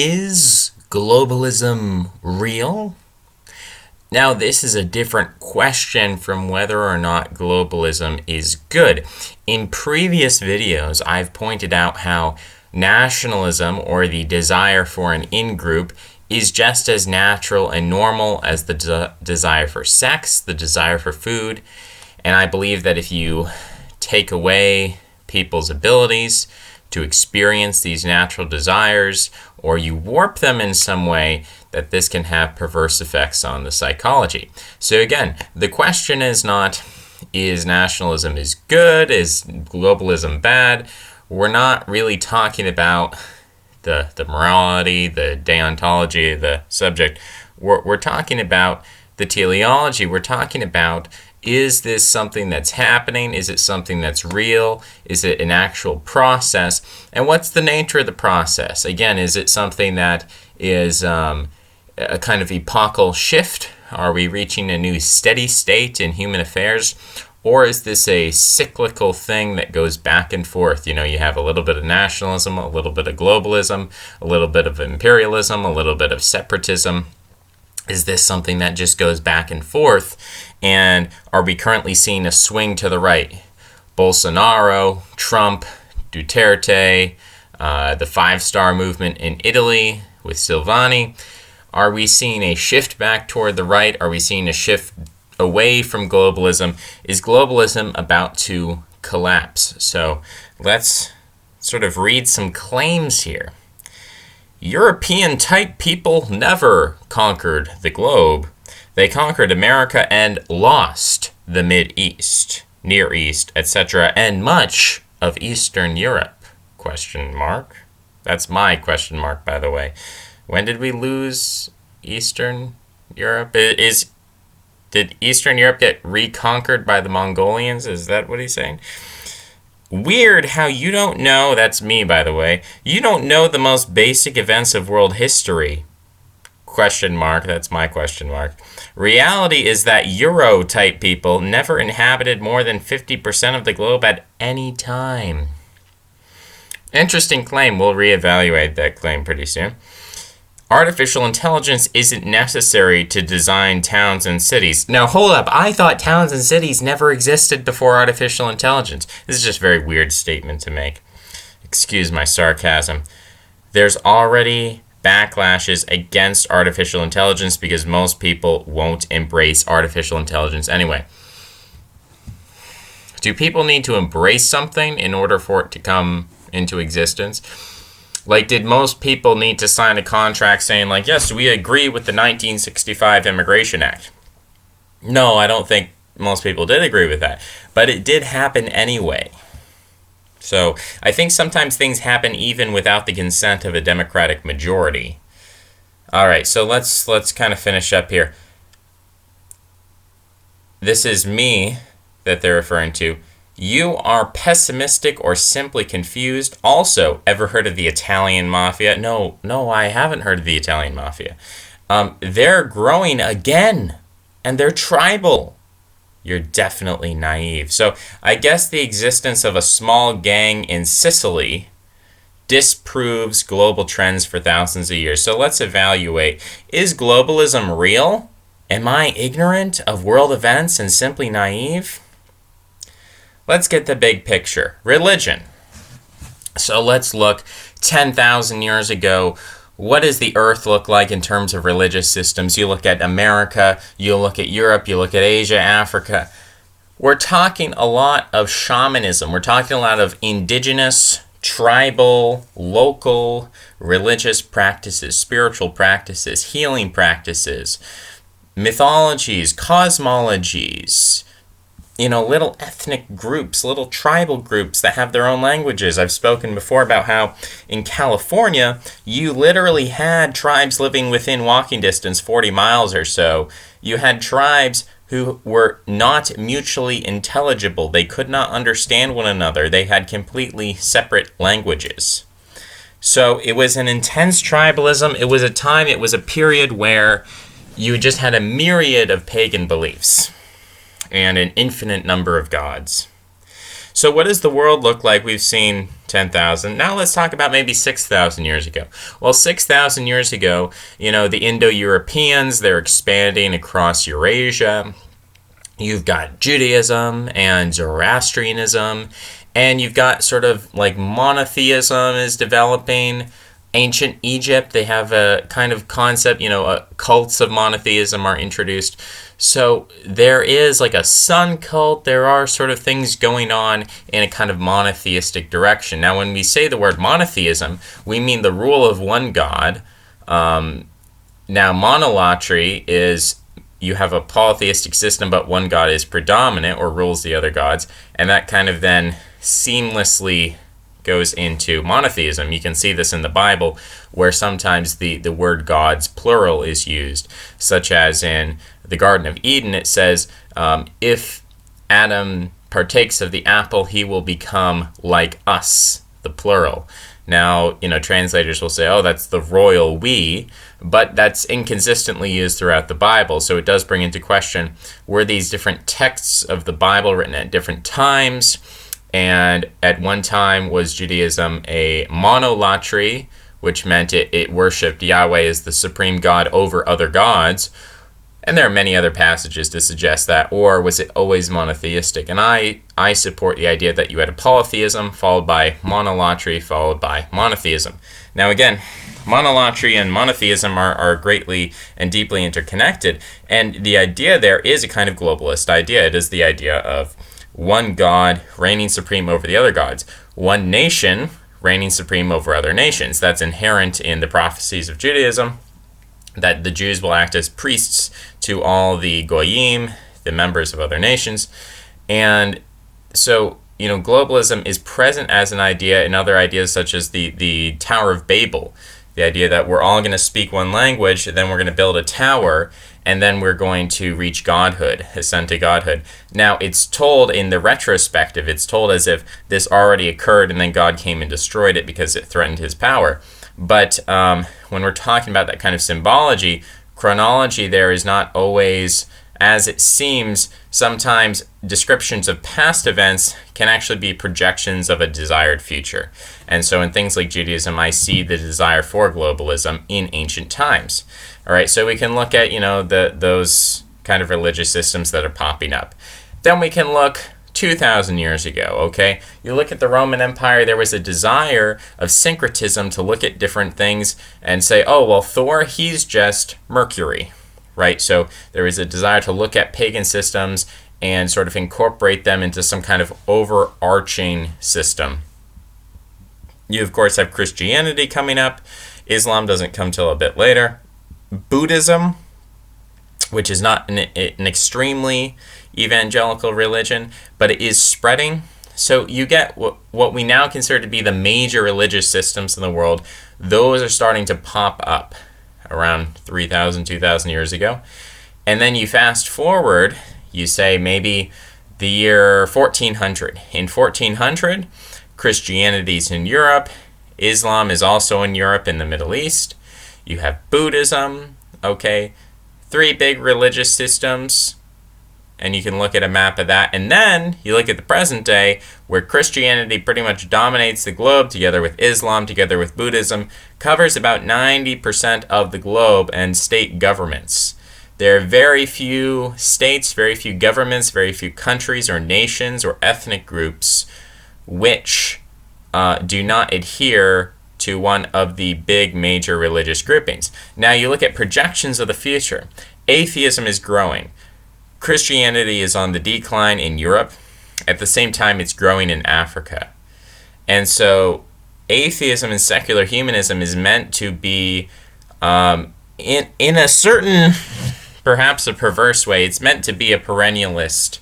Is globalism real? Now, this is a different question from whether or not globalism is good. In previous videos, I've pointed out how nationalism, or the desire for an in-group, is just as natural and normal as the desire for sex, the desire for food. And I believe that if you take away people's abilities to experience these natural desires, or you warp them in some way, that this can have perverse effects on the psychology. So again, the question is not, is nationalism is good, is globalism bad? We're not really talking about the morality, the deontology of the subject. We're talking about the teleology. We're talking about, is this something that's happening? Is it something that's real? Is it an actual process? And what's the nature of the process? Again, is it something that is a kind of epochal shift? Are we reaching a new steady state in human affairs? Or is this a cyclical thing that goes back and forth? You know, you have a little bit of nationalism, a little bit of globalism, a little bit of imperialism, a little bit of separatism. Is this something that just goes back and forth? And are we currently seeing a swing to the right? Bolsonaro, Trump, Duterte, the five-star movement in Italy with Silvani. Are we seeing a shift back toward the right? Are we seeing a shift away from globalism? Is globalism about to collapse? So let's sort of read some claims here. European-type people never conquered the globe. They conquered America and lost the Mid-East, Near East, etc., and much of Eastern Europe? Question mark. That's my question mark, by the way. When did we lose Eastern Europe? Did Eastern Europe get reconquered by the Mongolians? Is that what he's saying? Weird how you don't know, that's me by the way, you don't know the most basic events of world history. Question mark, that's my question mark. Reality is that Euro-type people never inhabited more than 50% of the globe at any time. Interesting claim, we'll reevaluate that claim pretty soon. Artificial intelligence isn't necessary to design towns and cities. Now, hold up. I thought towns and cities never existed before artificial intelligence. This is just a very weird statement to make. Excuse my sarcasm. There's already backlashes against artificial intelligence because most people won't embrace artificial intelligence anyway. Do people need to embrace something in order for it to come into existence? Like, did most people need to sign a contract saying, like, yes, we agree with the 1965 Immigration Act? No, I don't think most people did agree with that. But it did happen anyway. So I think sometimes things happen even without the consent of a Democratic majority. All right, so let's kind of finish up here. This is me that they're referring to. You are pessimistic or simply confused. Also, ever heard of the Italian Mafia? No, I haven't heard of the Italian Mafia. They're growing again, and they're tribal. You're definitely naive. So I guess the existence of a small gang in Sicily disproves global trends for thousands of years. So let's evaluate. Is globalism real? Am I ignorant of world events and simply naive? Let's get the big picture. Religion. So let's look 10,000 years ago. What does the earth look like in terms of religious systems? You look at America, you look at Europe, you look at Asia, Africa. We're talking a lot of shamanism. We're talking a lot of indigenous, tribal, local, religious practices, spiritual practices, healing practices, mythologies, cosmologies, little ethnic groups, little tribal groups that have their own languages. I've spoken before about how in California, you literally had tribes living within walking distance, 40 miles or so. You had tribes who were not mutually intelligible. They could not understand one another. They had completely separate languages. So it was an intense tribalism. It was a period where you just had a myriad of pagan beliefs and an infinite number of gods. So what does the world look like? We've seen 10,000. Now let's talk about maybe 6,000 years ago. Well, 6,000 years ago, the Indo-Europeans, they're expanding across Eurasia. You've got Judaism and Zoroastrianism, and you've got sort of like monotheism is developing. Ancient Egypt, they have a kind of concept, cults of monotheism are introduced. So there is like a sun cult. There are sort of things going on in a kind of monotheistic direction. Now, when we say the word monotheism, we mean the rule of one God. Now, monolatry is you have a polytheistic system, but one God is predominant or rules the other gods, and that kind of then seamlessly goes into monotheism. You can see this in the Bible, where sometimes the word gods, plural, is used, such as in the Garden of Eden. It says, if Adam partakes of the apple, he will become like us, the plural. Now, translators will say, oh, that's the royal we, but that's inconsistently used throughout the Bible. So it does bring into question, were these different texts of the Bible written at different times? And at one time was Judaism a monolatry, which meant it worshipped Yahweh as the supreme God over other gods. And there are many other passages to suggest that. Or was it always monotheistic? And I support the idea that you had a polytheism followed by monolatry followed by monotheism. Now again, monolatry and monotheism are greatly and deeply interconnected. And the idea there is a kind of globalist idea. It is the idea of one God reigning supreme over the other gods. One nation reigning supreme over other nations. That's inherent in the prophecies of Judaism, that the Jews will act as priests to all the goyim, the members of other nations. And so, globalism is present as an idea in other ideas such as the Tower of Babel. The idea that we're all going to speak one language, then we're going to build a tower, and then we're going to reach godhood, ascend to godhood. Now, it's told in the retrospective, it's told as if this already occurred and then God came and destroyed it because it threatened his power. But when we're talking about that kind of symbology, chronology there is not always as it seems. Sometimes descriptions of past events can actually be projections of a desired future. And so in things like Judaism, I see the desire for globalism in ancient times. All right, so we can look at, those kind of religious systems that are popping up. Then we can look 2,000 years ago, okay? You look at the Roman Empire, there was a desire of syncretism to look at different things and say, oh, well, Thor, he's just Mercury, right? So there is a desire to look at pagan systems and sort of incorporate them into some kind of overarching system. You, of course, have Christianity coming up. Islam doesn't come till a bit later. Buddhism, which is not an extremely evangelical religion, but it is spreading. So you get what we now consider to be the major religious systems in the world. Those are starting to pop up around 3,000, 2,000 years ago. And then you fast forward, you say maybe the year 1400. In 1400, Christianity's in Europe. Islam is also in Europe and the Middle East. You have Buddhism, okay? 3 big religious systems. And you can look at a map of that. And then you look at the present day, where Christianity pretty much dominates the globe, together with Islam, together with Buddhism, covers about 90% of the globe and state governments. There are very few states, very few governments, very few countries or nations or ethnic groups which do not adhere to one of the big major religious groupings. Now you look at projections of the future. Atheism is growing. Christianity is on the decline in Europe. At the same time, it's growing in Africa. And so atheism and secular humanism is meant to be, in a certain, perhaps a perverse way, it's meant to be a perennialist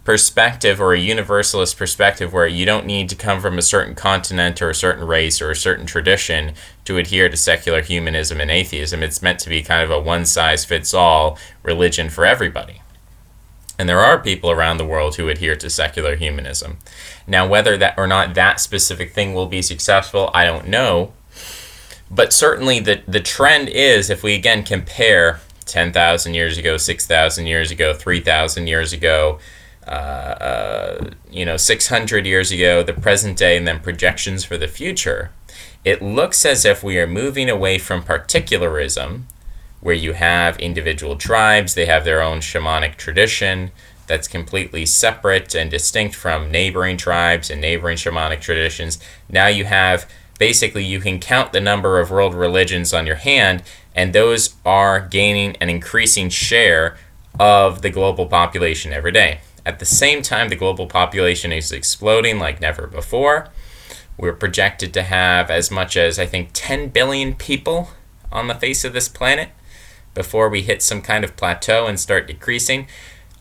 perspective or a universalist perspective where you don't need to come from a certain continent or a certain race or a certain tradition to adhere to secular humanism and atheism. It's meant to be kind of a one-size-fits-all religion for everybody. And there are people around the world who adhere to secular humanism. Now, whether that or not that specific thing will be successful, I don't know. But certainly the trend is, if we again compare 10,000 years ago, 6,000 years ago, 3,000 years ago, 600 years ago, the present day, and then projections for the future, it looks as if we are moving away from particularism, where you have individual tribes, they have their own shamanic tradition that's completely separate and distinct from neighboring tribes and neighboring shamanic traditions. Now you have, basically, you can count the number of world religions on your hand, and those are gaining an increasing share of the global population every day. At the same time, the global population is exploding like never before. We're projected to have as much as, I think, 10 billion people on the face of this planet before we hit some kind of plateau and start decreasing.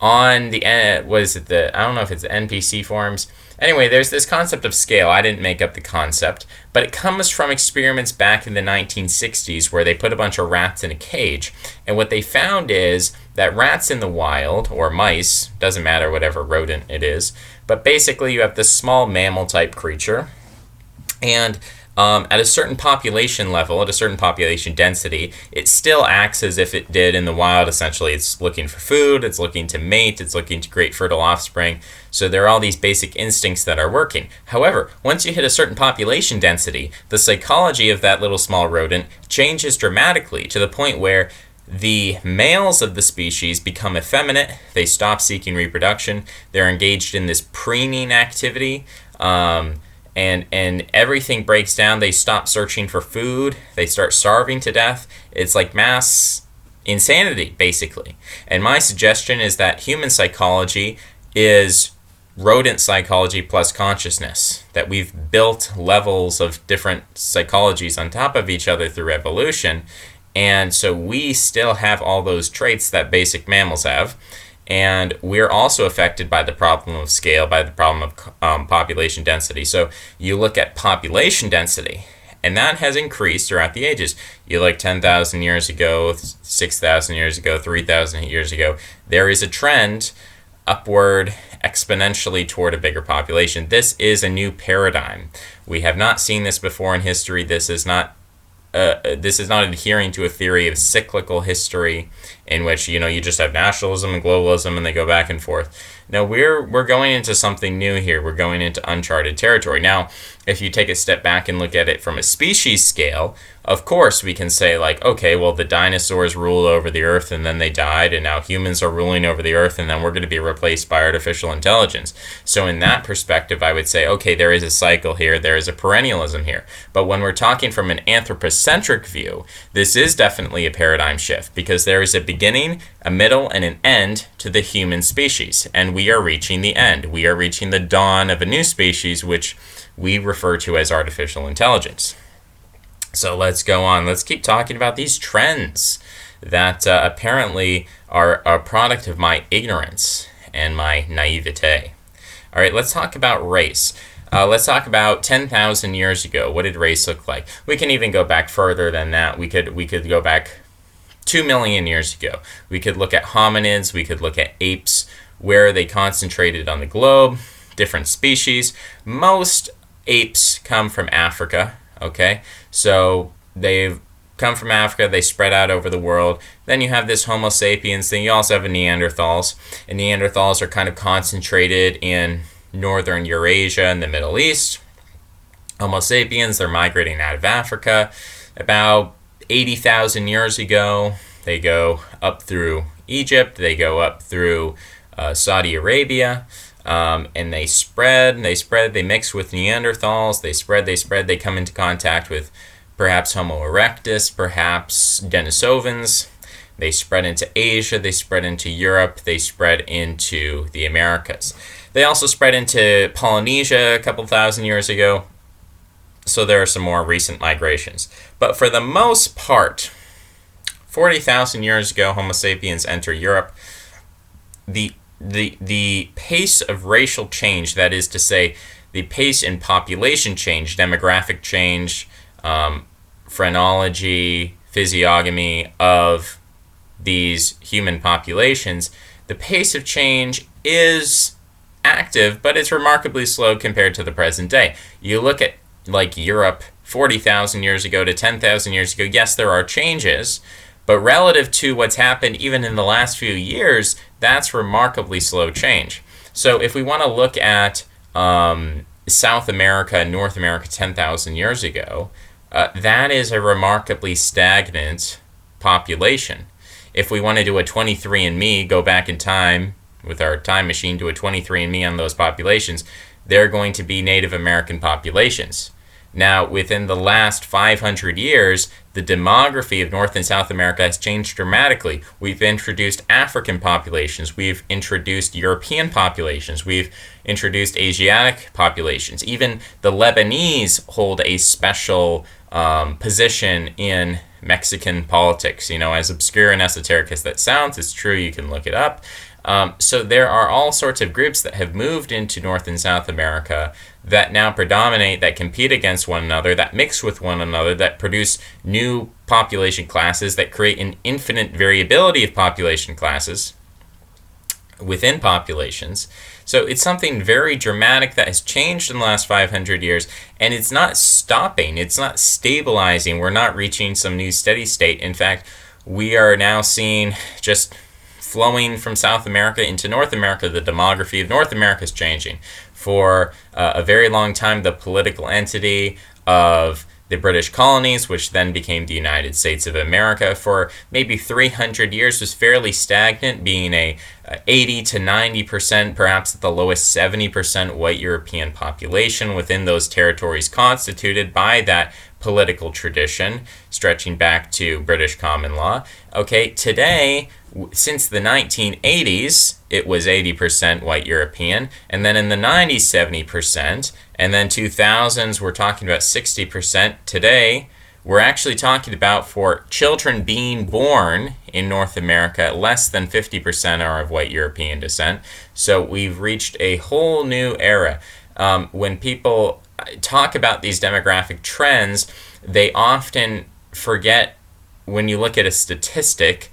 On the, I don't know if it's the NPC forums. Anyway, there's this concept of scale. I didn't make up the concept, but it comes from experiments back in the 1960s where they put a bunch of rats in a cage. And what they found is that rats in the wild, or mice, doesn't matter whatever rodent it is, but basically you have this small mammal-type creature, and at a certain population level, at a certain population density, it still acts as if it did in the wild. Essentially, it's looking for food, it's looking to mate, it's looking to create fertile offspring. So there are all these basic instincts that are working. However, once you hit a certain population density, the psychology of that little small rodent changes dramatically to the point where the males of the species become effeminate, they stop seeking reproduction, they're engaged in this preening activity, and everything breaks down. They stop searching for food. They start starving to death. It's like mass insanity, basically. And my suggestion is that human psychology is rodent psychology plus consciousness, that we've built levels of different psychologies on top of each other through evolution, and so we still have all those traits that basic mammals have. And we're also affected by the problem of scale, by the problem of population density. So you look at population density, and that has increased throughout the ages. You look 10,000 years ago, 6,000 years ago, 3,000 years ago, there is a trend upward exponentially toward a bigger population. This is a new paradigm. We have not seen this before in history. This is not adhering to a theory of cyclical history in which, you just have nationalism and globalism and they go back and forth. No, we're going into something new here. We're going into uncharted territory. Now, if you take a step back and look at it from a species scale, of course we can say, like, okay, well, the dinosaurs ruled over the earth and then they died, and now humans are ruling over the earth and then we're going to be replaced by artificial intelligence. So in that perspective, I would say, okay, there is a cycle here, there is a perennialism here. But when we're talking from an anthropocentric view, this is definitely a paradigm shift, because there is a beginning, a middle, and an end to the human species. And we are reaching the end. We are reaching the dawn of a new species, which we refer to as artificial intelligence. So let's go on. Let's keep talking about these trends that apparently are a product of my ignorance and my naivete. All right, let's talk about race. Let's talk about 10,000 years ago. What did race look like? We can even go back further than that. We could go back 2 million years ago. We could look at hominids. We could look at apes. Where are they concentrated on the globe? Different species. Most apes come from Africa. Okay, so they've come from Africa, they spread out over the world. Then you have this Homo sapiens thing. You also have a Neanderthals, and Neanderthals are kind of concentrated in northern Eurasia and the Middle East. Homo sapiens, they're migrating out of Africa. About 80,000 years ago, they go up through Egypt, they go up through Saudi Arabia, and they spread, they mix with Neanderthals, they spread, they come into contact with perhaps Homo erectus, perhaps Denisovans. They spread into Asia, they spread into Europe, they spread into the Americas. They also spread into Polynesia a couple thousand years ago, so there are some more recent migrations. But for the most part, 40,000 years ago, Homo sapiens enter Europe. The pace of racial change, that is to say, the pace in population change, demographic change, phrenology, physiognomy of these human populations, the pace of change is active, but it's remarkably slow compared to the present day. You look at, like, Europe 40,000 years ago to 10,000 years ago, yes, there are changes, but relative to what's happened even in the last few years, that's remarkably slow change. So if we want to look at South America and North America 10,000 years ago, that is a remarkably stagnant population. If we want to do a 23andMe, go back in time with our time machine, do a 23andMe on those populations, they're going to be Native American populations. Now, within the last 500 years, the demography of North and South America has changed dramatically. We've introduced African populations. We've introduced European populations. We've introduced Asiatic populations. Even the Lebanese hold a special position in Mexican politics. You know, as obscure and esoteric as that sounds, it's true. You can look it up. So there are all sorts of groups that have moved into North and South America that now predominate, that compete against one another, that mix with one another, that produce new population classes, that create an infinite variability of population classes within populations. So it's something very dramatic that has changed in the last 500 years, and it's not stopping, it's not stabilizing, we're not reaching some new steady state. In fact, we are now seeing just flowing from South America into North America, the demography of North America is changing. For a very long time, the political entity of the British colonies, which then became the United States of America, for maybe 300 years was fairly stagnant, being a 80 to 90%, perhaps at the lowest 70% white European population within those territories constituted by that political tradition stretching back to British common law. Okay, today, since the 1980s, it was 80% white European, and then in the 90s, 70%, and then 2000s, we're talking about 60%. Today, we're actually talking about, for children being born in North America, less than 50% are of white European descent. So we've reached a whole new era. When people talk about these demographic trends, they often forget, when you look at a statistic,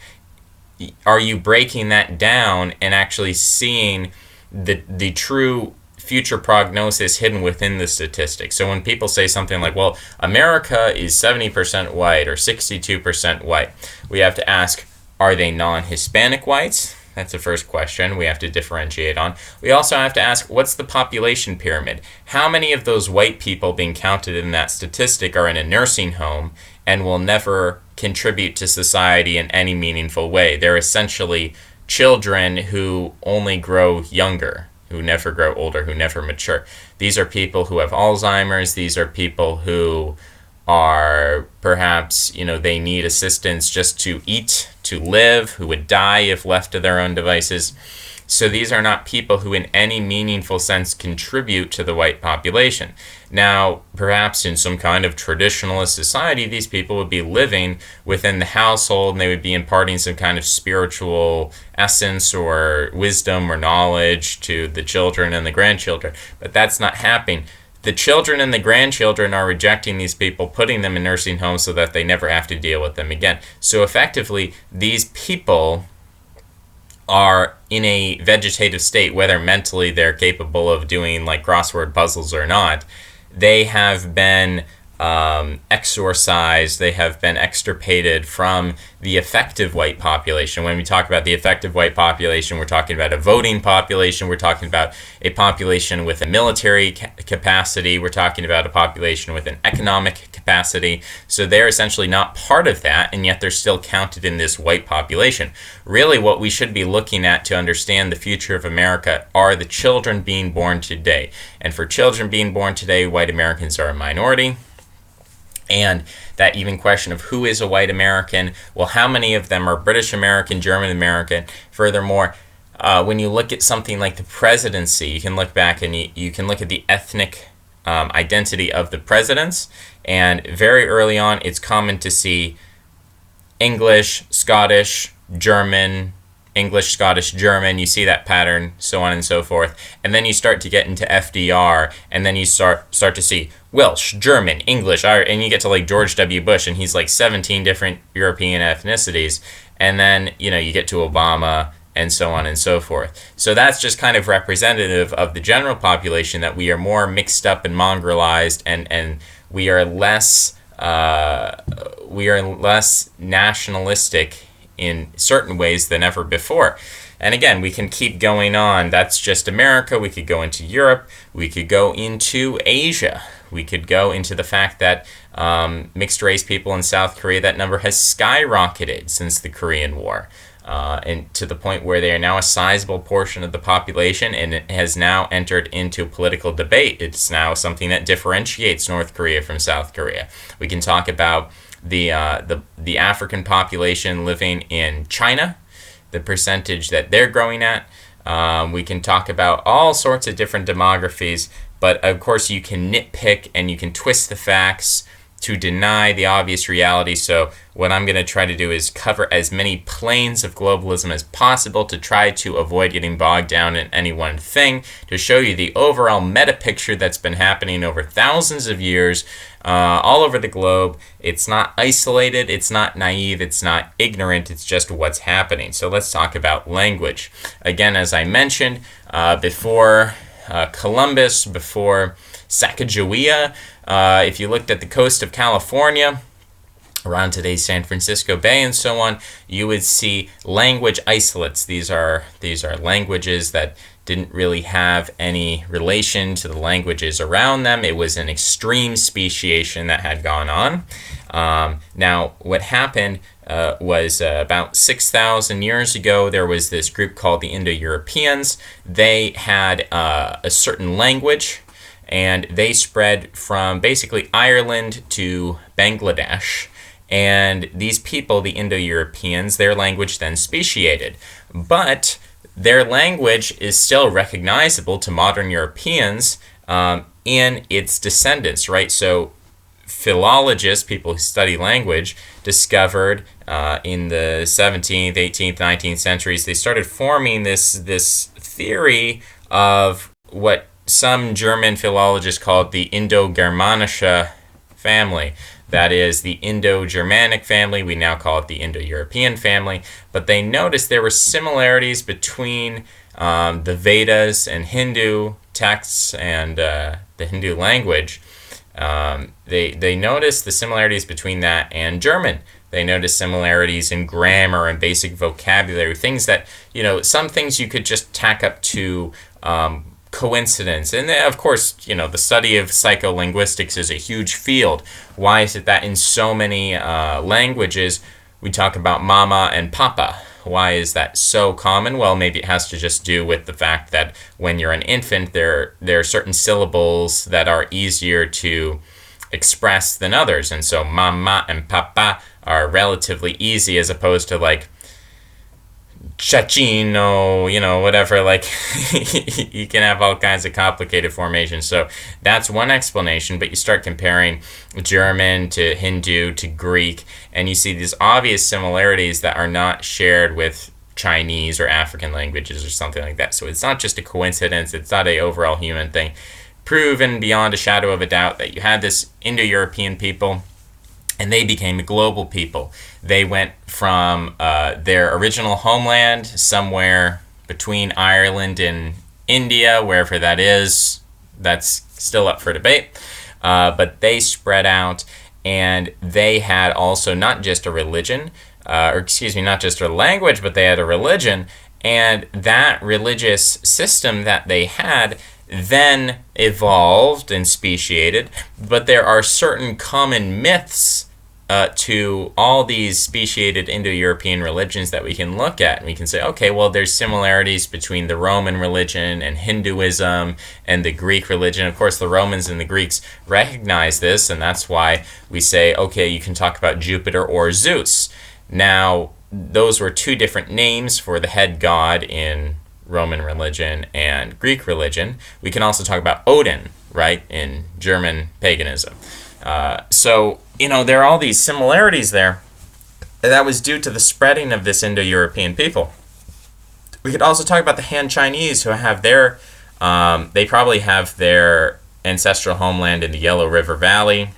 are you breaking that down and actually seeing the true future prognosis hidden within the statistic? So when people say something like, well, America is 70% white or 62% white, we have to ask, are they non-Hispanic whites? That's the first question we have to differentiate on. We also have to ask, what's the population pyramid? How many of those white people being counted in that statistic are in a nursing home and will never contribute to society in any meaningful way? They're essentially children who only grow younger, who never grow older, who never mature. These are people who have Alzheimer's. These are people who are perhaps, they need assistance just to eat, to live, who would die if left to their own devices. So these are not people who in any meaningful sense contribute to the white population. Now, perhaps in some kind of traditionalist society, these people would be living within the household and they would be imparting some kind of spiritual essence or wisdom or knowledge to the children and the grandchildren. But that's not happening. The children and the grandchildren are rejecting these people, putting them in nursing homes so that they never have to deal with them again. So effectively, these people are in a vegetative state, whether mentally they're capable of doing like crossword puzzles or not. They have been exorcised, they have been extirpated from the effective white population. When we talk about the effective white population, we're talking about a voting population, we're talking about a population with a military capacity, we're talking about a population with an economic capacity. So they're essentially not part of that, and yet they're still counted in this white population. Really, what we should be looking at to understand the future of America are the children being born today. And for children being born today, white Americans are a minority. And that even question of who is a white American, well, how many of them are British American, German American? Furthermore, when you look at something like the presidency, you can look back and you can look at the ethnic identity of the presidents. And very early on, it's common to see English, Scottish, German, English, Scottish, German, you see that pattern, so on and so forth. And then you start to get into FDR, and then you start to see Welsh, German, English, Irish, and you get to like George W. Bush, and he's like 17 different European ethnicities. And then, you get to Obama, and so on and so forth. So that's just kind of representative of the general population, that we are more mixed up and mongrelized, and we are less nationalistic in certain ways than ever before. And again, we can keep going on. That's just America. We could go into Europe. We could go into Asia. We could go into the fact that mixed race people in South Korea, that number has skyrocketed since the Korean War. And to the point where they are now a sizable portion of the population, and it has now entered into political debate. It's now something that differentiates North Korea from South Korea. We can talk about the African population living in China, the percentage that they're growing at. We can talk about all sorts of different demographies, but of course you can nitpick and you can twist the facts to deny the obvious reality. So what I'm going to try to do is cover as many planes of globalism as possible to try to avoid getting bogged down in any one thing, to show you the overall meta picture that's been happening over thousands of years all over the globe. It's not isolated, it's not naive, it's not ignorant, it's just what's happening. So let's talk about language. Again, as I mentioned, before Columbus, before Sacagawea, if you looked at the coast of California, around today's San Francisco Bay and so on, you would see language isolates. These are languages that didn't really have any relation to the languages around them. It was an extreme speciation that had gone on. Now, what happened was about 6,000 years ago, there was this group called the Indo-Europeans. They had a certain language, and they spread from basically Ireland to Bangladesh. And these people, the Indo-Europeans, their language then speciated. But their language is still recognizable to modern Europeans in its descendants, right? So philologists, people who study language, discovered in the 17th, 18th, 19th centuries, they started forming this theory of what some German philologists called the Indo-Germanische family. That is the Indo-Germanic family. We now call it the Indo-European family. But they noticed there were similarities between the Vedas and Hindu texts and the Hindu language. They noticed the similarities between that and German. They noticed similarities in grammar and basic vocabulary, things that, some things you could just tack up to coincidence. And of course, the study of psycholinguistics is a huge field. Why is it that in so many languages we talk about mama and papa? Why is that so common? Well, maybe it has to just do with the fact that when you're an infant, there are certain syllables that are easier to express than others. And so mama and papa are relatively easy, as opposed to like Chachino, whatever, like you can have all kinds of complicated formations. So that's one explanation, but you start comparing German to Hindu to Greek, and you see these obvious similarities that are not shared with Chinese or African languages or something like that. So it's not just a coincidence, it's not an overall human thing. Proven beyond a shadow of a doubt that you had this Indo-European people, and they became a global people. They went from their original homeland, somewhere between Ireland and India, wherever that is, that's still up for debate. But they spread out, and they had also not just a religion, not just a language, but they had a religion. And that religious system that they had then evolved and speciated, but there are certain common myths to all these speciated Indo-European religions that we can look at, and we can say, okay, well, there's similarities between the Roman religion and Hinduism and the Greek religion. Of course, the Romans and the Greeks recognize this, and that's why we say, okay, you can talk about Jupiter or Zeus. Now, those were two different names for the head god in Roman religion and Greek religion. We can also talk about Odin, right, in German paganism. So there are all these similarities there. That was due to the spreading of this Indo-European people. We could also talk about the Han Chinese, who have they probably have their ancestral homeland in the Yellow River Valley,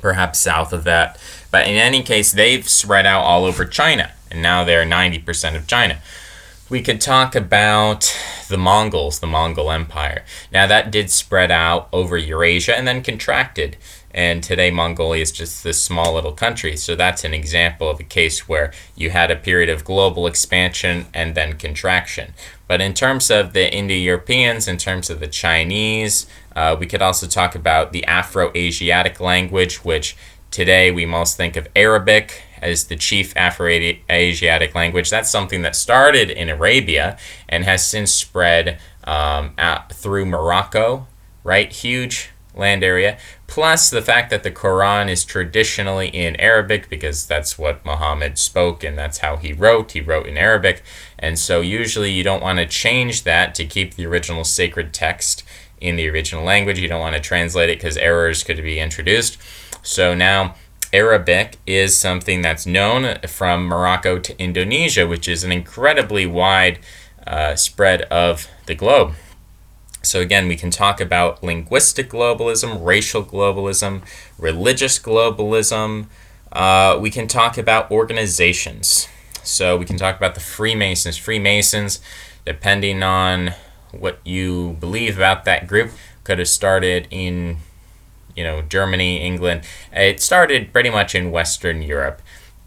perhaps south of that. But in any case, they've spread out all over China, and now they're 90% of China. We could talk about the Mongols, the Mongol Empire. Now, that did spread out over Eurasia and then contracted. and today Mongolia is just this small little country. So that's an example of a case where you had a period of global expansion and then contraction. But in terms of the Indo-Europeans, in terms of the Chinese, we could also talk about the Afro-Asiatic language, which today we most think of Arabic as the chief Afro-Asiatic language. That's something that started in Arabia and has since spread out through Morocco, right? Huge land area. Plus the fact that the Quran is traditionally in Arabic because that's what Muhammad spoke and that's how he wrote. He wrote in Arabic. And so usually you don't want to change that to keep the original sacred text in the original language. You don't want to translate it because errors could be introduced. So now Arabic is something that's known from Morocco to Indonesia, which is an incredibly wide spread of the globe. So again, we can talk about linguistic globalism, racial globalism, religious globalism. We can talk about organizations. So we can talk about the Freemasons. Freemasons, depending on what you believe about that group, could have started in Germany, England. It started pretty much in Western Europe.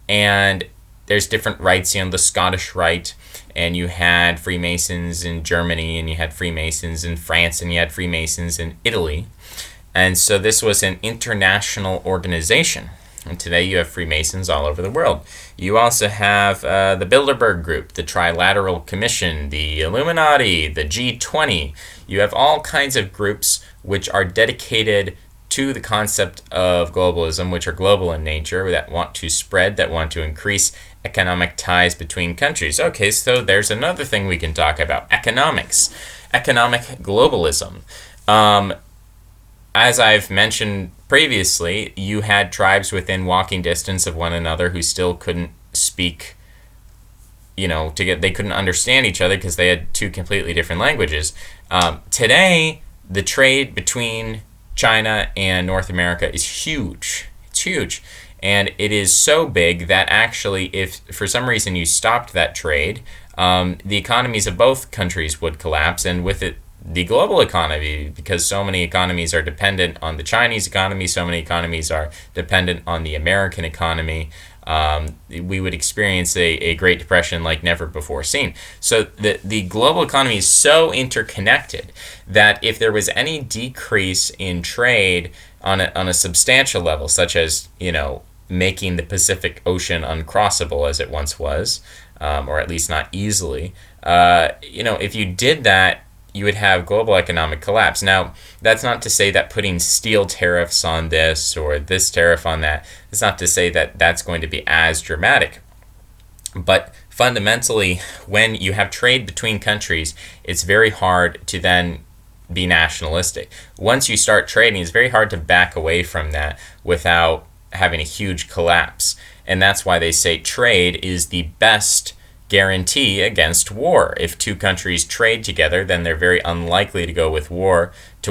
And there's different rites, the Scottish Rite, and you had Freemasons in Germany, and you had Freemasons in France, and you had Freemasons in Italy. And so this was an international organization. And today you have Freemasons all over the world. You also have the Bilderberg Group, the Trilateral Commission, the Illuminati, the G20. You have all kinds of groups which are dedicated to the concept of globalism, which are global in nature, that want to spread, that want to increase economic ties between countries. Okay, so there's another thing we can talk about, economics, economic globalism. As I've mentioned previously, you had tribes within walking distance of one another who still couldn't speak, they couldn't understand each other because they had two completely different languages. Today, the trade between China and North America is huge. It's huge. And it is so big that actually, if for some reason you stopped that trade, the economies of both countries would collapse, and with it, the global economy, because so many economies are dependent on the Chinese economy, so many economies are dependent on the American economy, we would experience a Great Depression like never before seen. So the global economy is so interconnected that if there was any decrease in trade on a substantial level, such as, making the Pacific Ocean uncrossable as it once was, or at least not easily, if you did that, you would have global economic collapse. Now, that's not to say that putting steel tariffs on this or this tariff on that, it's not to say that that's going to be as dramatic. But fundamentally, when you have trade between countries, it's very hard to then be nationalistic. Once you start trading, it's very hard to back away from that without having a huge collapse. And that's why they say trade is the best guarantee against war. If two countries trade together, then they're very unlikely to go to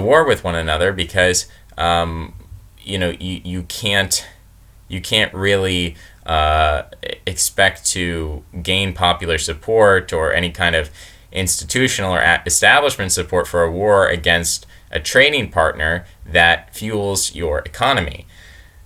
war with one another because you can't really expect to gain popular support or any kind of institutional or establishment support for a war against a trading partner that fuels your economy.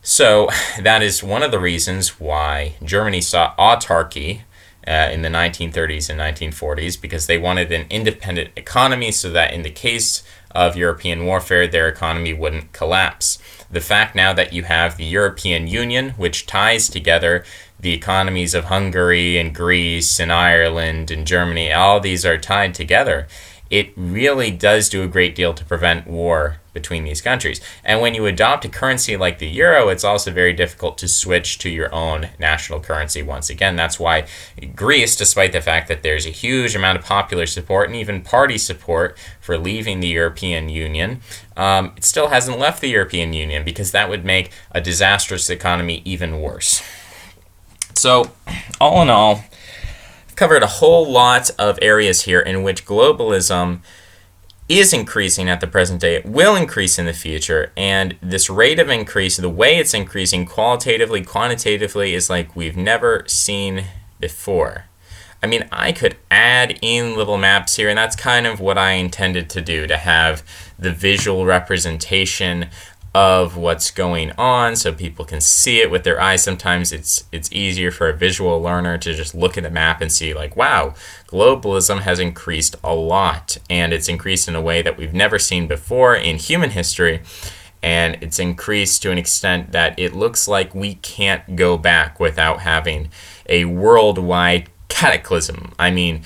So that is one of the reasons why Germany saw autarky in the 1930s and 1940s, because they wanted an independent economy so that in the case of European warfare, their economy wouldn't collapse. The fact now that you have the European Union, which ties together the economies of Hungary and Greece and Ireland and Germany, all these are tied together, it really does do a great deal to prevent war between these countries. And when you adopt a currency like the euro, it's also very difficult to switch to your own national currency once again. That's why Greece, despite the fact that there's a huge amount of popular support and even party support for leaving the European Union, it still hasn't left the European Union because that would make a disastrous economy even worse. So, all in all, I've covered a whole lot of areas here in which globalism is increasing at the present day. It will increase in the future, and this rate of increase, the way it's increasing qualitatively, quantitatively, is like we've never seen before. I mean, I could add in little maps here, and that's kind of what I intended to do, to have the visual representation of what's going on so people can see it with their eyes. Sometimes it's easier for a visual learner to just look at a map and see like, wow, globalism has increased a lot, and it's increased in a way that we've never seen before in human history, and it's increased to an extent that it looks like we can't go back without having a worldwide cataclysm. I mean,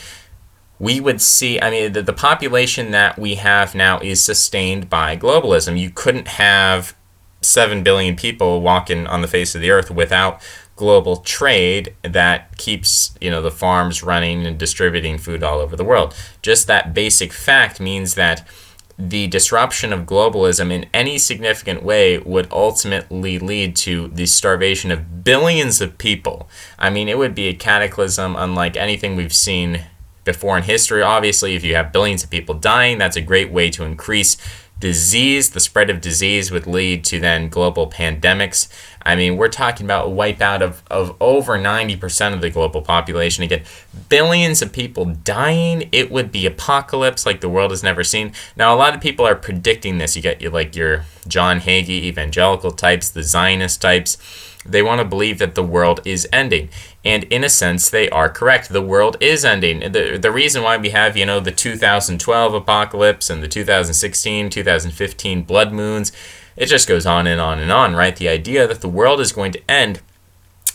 we would see, the population that we have now is sustained by globalism. You couldn't have 7 billion people walking on the face of the earth without global trade that keeps, the farms running and distributing food all over the world. Just that basic fact means that the disruption of globalism in any significant way would ultimately lead to the starvation of billions of people. I mean, it would be a cataclysm unlike anything we've seen before in history. Obviously, if you have billions of people dying, that's a great way to increase disease. The spread of disease would lead to then global pandemics. I mean, we're talking about a wipeout of over 90% of the global population. Again, billions of people dying. It would be apocalypse like the world has never seen. Now, a lot of people are predicting this. You get your John Hagee evangelical types, the Zionist types. They want to believe that the world is ending. And in a sense, they are correct. The world is ending. The reason why we have, the 2012 apocalypse and the 2016, 2015 blood moons, it just goes on and on and on, right? The idea that the world is going to end,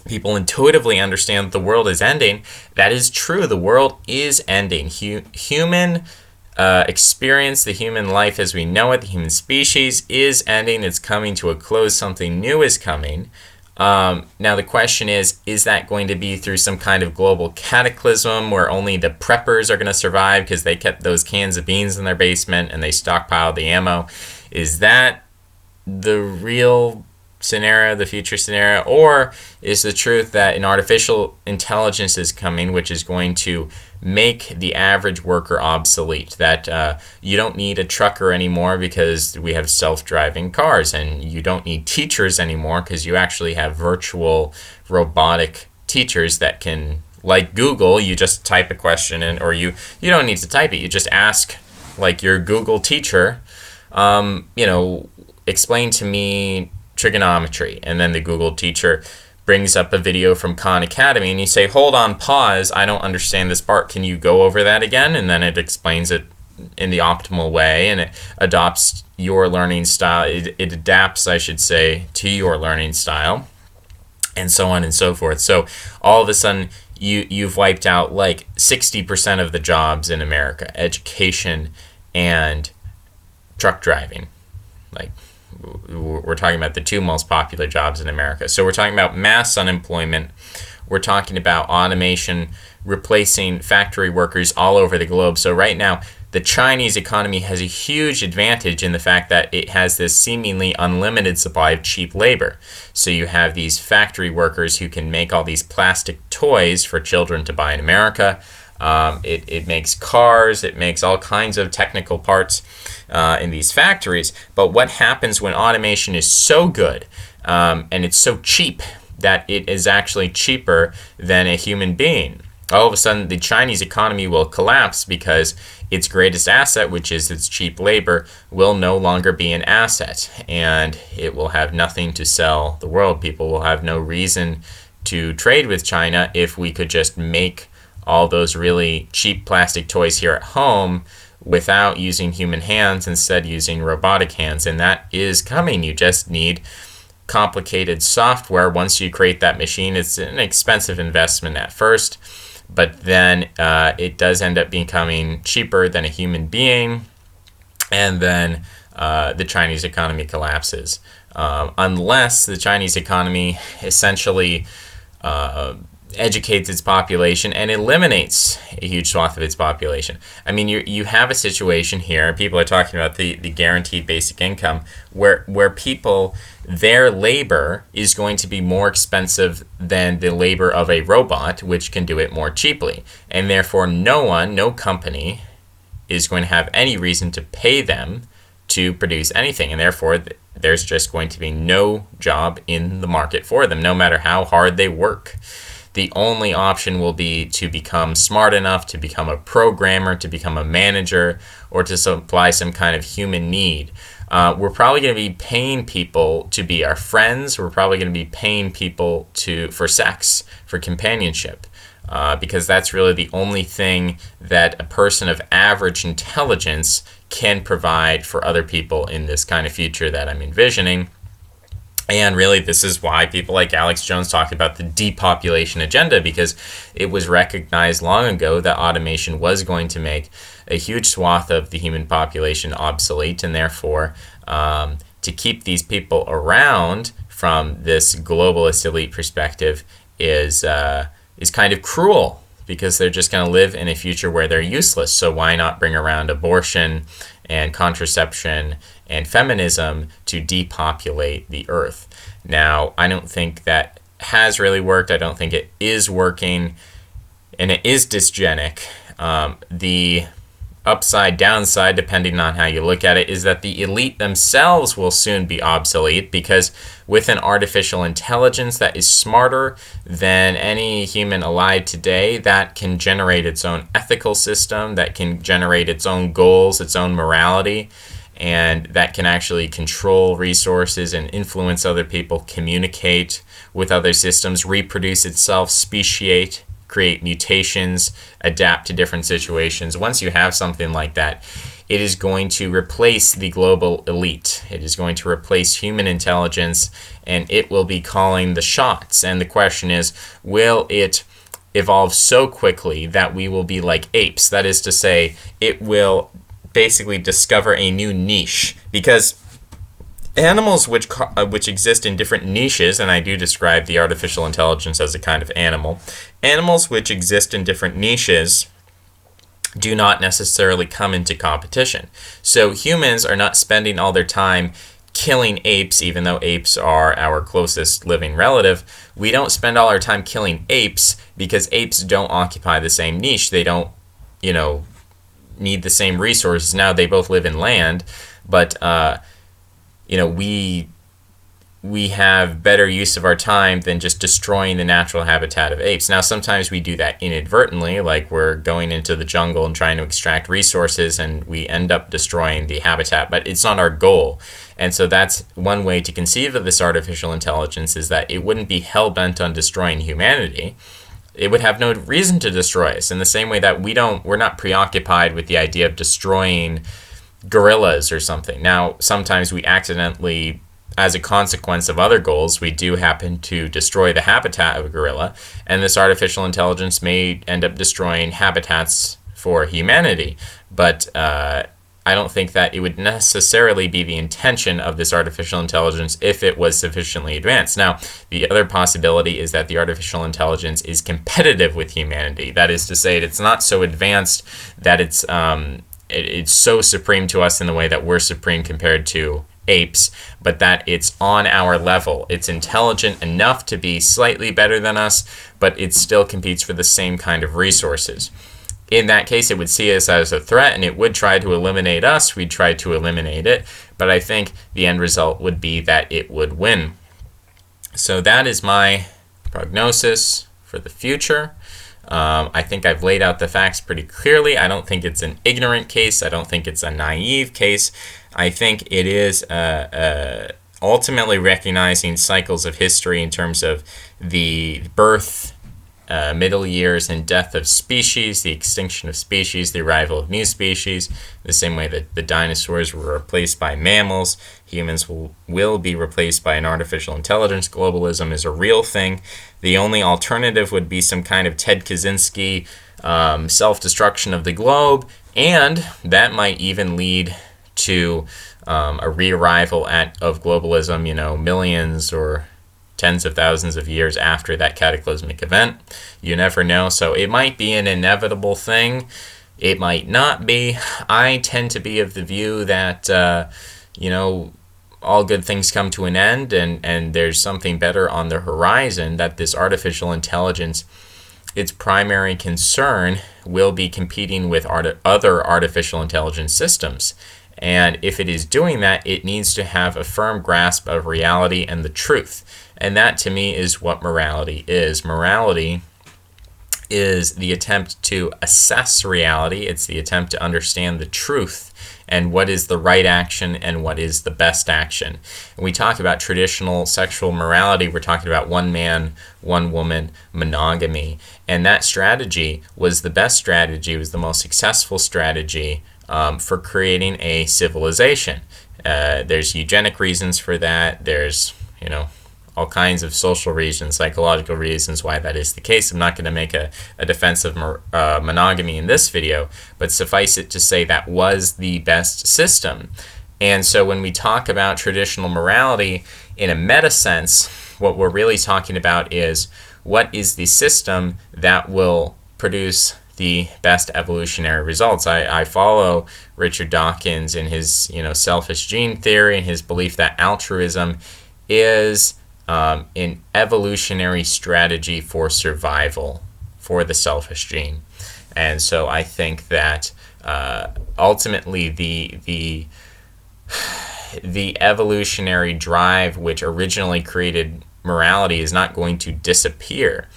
people intuitively understand that the world is ending. That is true. The world is ending. Human experience, the human life as we know it, the human species is ending. It's coming to a close. Something new is coming. Now the question is that going to be through some kind of global cataclysm where only the preppers are going to survive because they kept those cans of beans in their basement and they stockpiled the ammo? Is that the real scenario, the future scenario? Or is the truth that an artificial intelligence is coming which is going to make the average worker obsolete, that you don't need a trucker anymore because we have self-driving cars, and you don't need teachers anymore because you actually have virtual robotic teachers that can, like Google, you just type a question in, or you don't need to type it, you just ask like your Google teacher, explain to me trigonometry, and then the Google teacher brings up a video from Khan Academy, and you say, hold on, pause, I don't understand this part, can you go over that again? And then it explains it in the optimal way, and it adopts your learning style, it adapts, I should say, to your learning style, and so on and so forth. So all of a sudden, you've wiped out like 60% of the jobs in America, education and truck driving. Like, we're talking about the two most popular jobs in America. So we're talking about mass unemployment. We're talking about automation replacing factory workers all over the globe. So right now, the Chinese economy has a huge advantage in the fact that it has this seemingly unlimited supply of cheap labor. So you have these factory workers who can make all these plastic toys for children to buy in America. It makes cars, it makes all kinds of technical parts in these factories. But what happens when automation is so good and it's so cheap that it is actually cheaper than a human being? All of a sudden, the Chinese economy will collapse because its greatest asset, which is its cheap labor, will no longer be an asset, and it will have nothing to sell the world. People will have no reason to trade with China if we could just make all those really cheap plastic toys here at home without using human hands, instead using robotic hands. And that is coming. You just need complicated software. Once you create that machine, it's an expensive investment at first, but then it does end up becoming cheaper than a human being, and then the Chinese economy collapses. Unless the Chinese economy essentially educates its population and eliminates a huge swath of its population. I mean, you have a situation here, people are talking about the guaranteed basic income, where people, their labor is going to be more expensive than the labor of a robot, which can do it more cheaply. And therefore, no company is going to have any reason to pay them to produce anything. And therefore, there's just going to be no job in the market for them, no matter how hard they work. The only option will be to become smart enough to become a programmer, to become a manager, or to supply some kind of human need. we're probably going to be paying people to be our friends. We're probably going to be paying people for sex, for companionship, because that's really the only thing that a person of average intelligence can provide for other people in this kind of future that I'm envisioning. And really, this is why people like Alex Jones talk about the depopulation agenda, because it was recognized long ago that automation was going to make a huge swath of the human population obsolete, and therefore, to keep these people around from this globalist elite perspective is kind of cruel, because they're just going to live in a future where they're useless. So why not bring around abortion and contraception and feminism to depopulate the earth? Now, I don't think that has really worked. I don't think it is working, and it is dysgenic. The upside downside, depending on how you look at it, is that the elite themselves will soon be obsolete, because with an artificial intelligence that is smarter than any human alive today, that can generate its own ethical system, that can generate its own goals, its own morality, and that can actually control resources and influence other people, communicate with other systems, reproduce itself, speciate, create mutations, adapt to different situations. Once you have something like that, it is going to replace the global elite. It is going to replace human intelligence, and it will be calling the shots. And the question is, will it evolve so quickly that we will be like apes? That is to say, it will basically discover a new niche, because animals which exist in different niches, and I do describe the artificial intelligence as a kind of animal, animals which exist in different niches do not necessarily come into competition. So humans are not spending all their time killing apes, even though apes are our closest living relative. We don't spend all our time killing apes because apes don't occupy the same niche. They don't, need the same resources. Now they both live in land, but we have better use of our time than just destroying the natural habitat of apes. Now, sometimes we do that inadvertently, like we're going into the jungle and trying to extract resources, and we end up destroying the habitat, but it's not our goal. And so that's one way to conceive of this artificial intelligence, is that it wouldn't be hell-bent on destroying humanity. It would have no reason to destroy us, in the same way that we're not preoccupied with the idea of destroying gorillas or something. Now, sometimes we accidentally, as a consequence of other goals, we do happen to destroy the habitat of a gorilla, and this artificial intelligence may end up destroying habitats for humanity. But I don't think that it would necessarily be the intention of this artificial intelligence if it was sufficiently advanced. Now, the other possibility is that the artificial intelligence is competitive with humanity. That is to say, it's not so advanced that it's so supreme to us in the way that we're supreme compared to apes, but that it's on our level. It's intelligent enough to be slightly better than us, but it still competes for the same kind of resources. In that case, it would see us as a threat, and it would try to eliminate us. We'd try to eliminate it, but I think the end result would be that it would win. So that is my prognosis for the future. I think I've laid out the facts pretty clearly. I don't think it's an ignorant case. I don't think it's a naive case. I think it is ultimately recognizing cycles of history in terms of the birth, middle years, and death of species, the extinction of species, the arrival of new species. The same way that the dinosaurs were replaced by mammals, humans will be replaced by an artificial intelligence. Globalism is a real thing. The only alternative would be some kind of Ted Kaczynski self-destruction of the globe, and that might even lead to a re-arrival of globalism, millions or tens of thousands of years after that cataclysmic event. You never know. So it might be an inevitable thing. It might not be. I tend to be of the view that, all good things come to an end, and there's something better on the horizon, that this artificial intelligence, its primary concern will be competing with other artificial intelligence systems. And if it is doing that, it needs to have a firm grasp of reality and the truth. And that, to me, is what morality is. Morality is the attempt to assess reality. It's the attempt to understand the truth and what is the right action and what is the best action. When we talk about traditional sexual morality, we're talking about one man, one woman, monogamy. And that strategy was the best strategy, was the most successful strategy for creating a civilization. There's eugenic reasons for that. There's, all kinds of social reasons, psychological reasons why that is the case. I'm not going to make a defense of monogamy in this video, but suffice it to say that was the best system. And so when we talk about traditional morality in a meta sense, what we're really talking about is what is the system that will produce the best evolutionary results. I follow Richard Dawkins in his selfish gene theory and his belief that altruism is an evolutionary strategy for survival for the selfish gene. And so I think that ultimately the evolutionary drive which originally created morality is not going to disappear.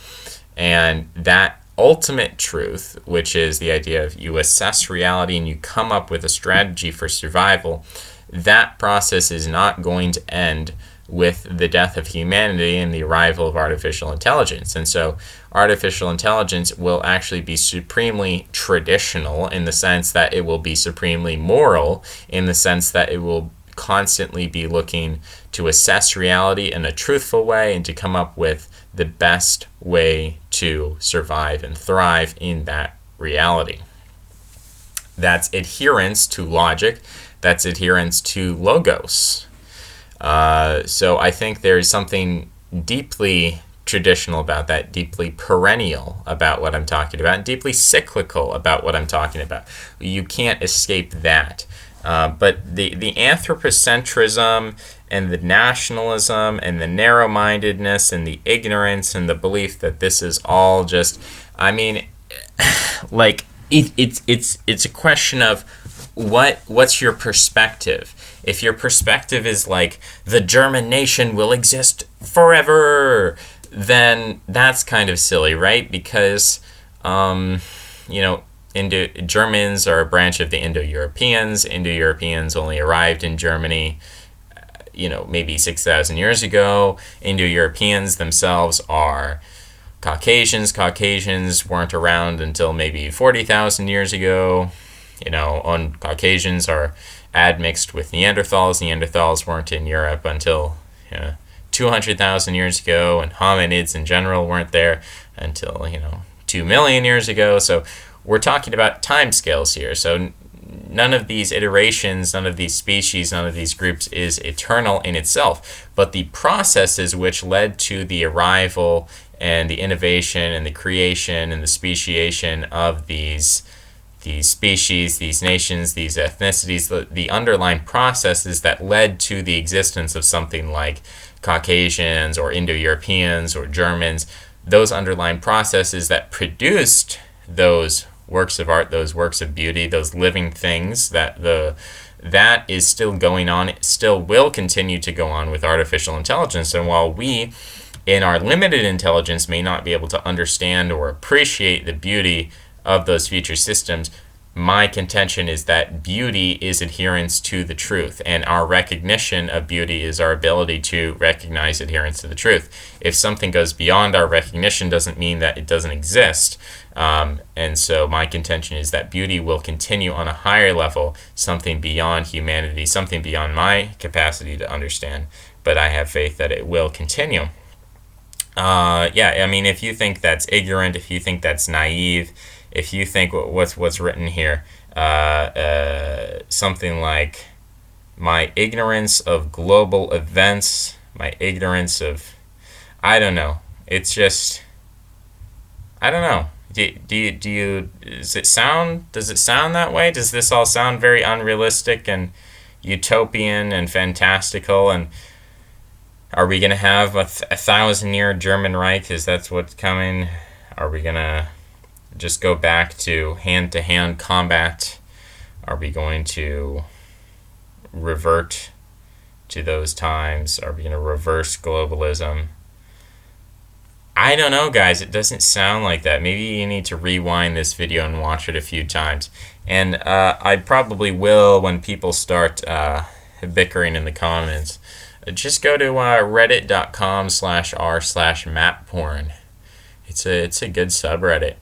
And that ultimate truth, which is the idea of you assess reality and you come up with a strategy for survival, that process is not going to end with the death of humanity and the arrival of artificial intelligence. And so artificial intelligence will actually be supremely traditional in the sense that it will be supremely moral, in the sense that it will constantly be looking to assess reality in a truthful way and to come up with the best way to survive and thrive in that reality. That's adherence to logic. That's adherence to logos. So I think there is something deeply traditional about that, deeply perennial about what I'm talking about, and deeply cyclical about what I'm talking about. You can't escape that. But the anthropocentrism and the nationalism and the narrow-mindedness and the ignorance and the belief that this is all just, it's a question of what's your perspective. If your perspective is like the German nation will exist forever, then that's kind of silly, right? Because Germans are a branch of the Indo-Europeans. Indo-Europeans only arrived in Germany, maybe 6,000 years ago. Indo-Europeans themselves are Caucasians. Caucasians weren't around until maybe 40,000 years ago. Caucasians are admixed with Neanderthals. Neanderthals weren't in Europe until 200,000 years ago, and hominids in general weren't there until 2 million years ago. So we're talking about timescales here. So none of these iterations, none of these species, none of these groups is eternal in itself. But the processes which led to the arrival and the innovation and the creation and the speciation of these species, these nations, these ethnicities, the underlying processes that led to the existence of something like Caucasians or Indo-Europeans or Germans, those underlying processes that produced those works of art, those works of beauty, those living things, that is still going on. It still will continue to go on with artificial intelligence. And while we, in our limited intelligence, may not be able to understand or appreciate the beauty of those future systems, my contention is that beauty is adherence to the truth, and our recognition of beauty is our ability to recognize adherence to the truth. If something goes beyond our recognition, doesn't mean that it doesn't exist. And so my contention is that beauty will continue on a higher level, something beyond humanity, something beyond my capacity to understand, but I have faith that it will continue. If you think that's ignorant, if you think that's naive, if you think what's written here, something like my ignorance of global events, my ignorance of, I don't know. It's just, I don't know. Does it sound that way? Does this all sound very unrealistic and utopian and fantastical? And are we going to have a 1,000-year German Reich? Is that what's coming? Are we going to just go back to hand-to-hand combat? Are we going to revert to those times? Are we going to reverse globalism? I don't know, guys. It doesn't sound like that. Maybe you need to rewind this video and watch it a few times. And I probably will when people start bickering in the comments. Just go to reddit.com/r/mapporn. It's a good subreddit.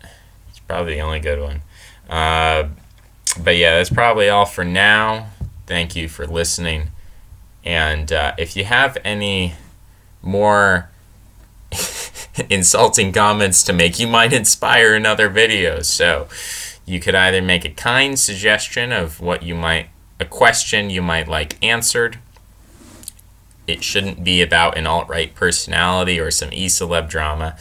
It's probably the only good one. But yeah, that's probably all for now. Thank you for listening. And if you have any more insulting comments to make, you might inspire in other videos. So you could either make a kind suggestion of a question you might like answered. It shouldn't be about an alt-right personality or some e-celeb drama.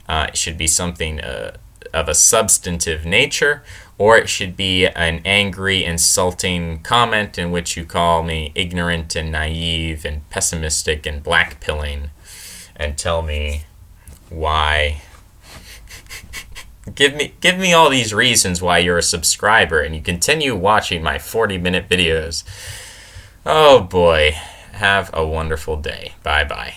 It should be something of a substantive nature, or it should be an angry, insulting comment in which you call me ignorant and naive and pessimistic and blackpilling, and tell me why. Give me all these reasons why you're a subscriber and you continue watching my 40-minute videos. Oh boy. Have a wonderful day. Bye-bye.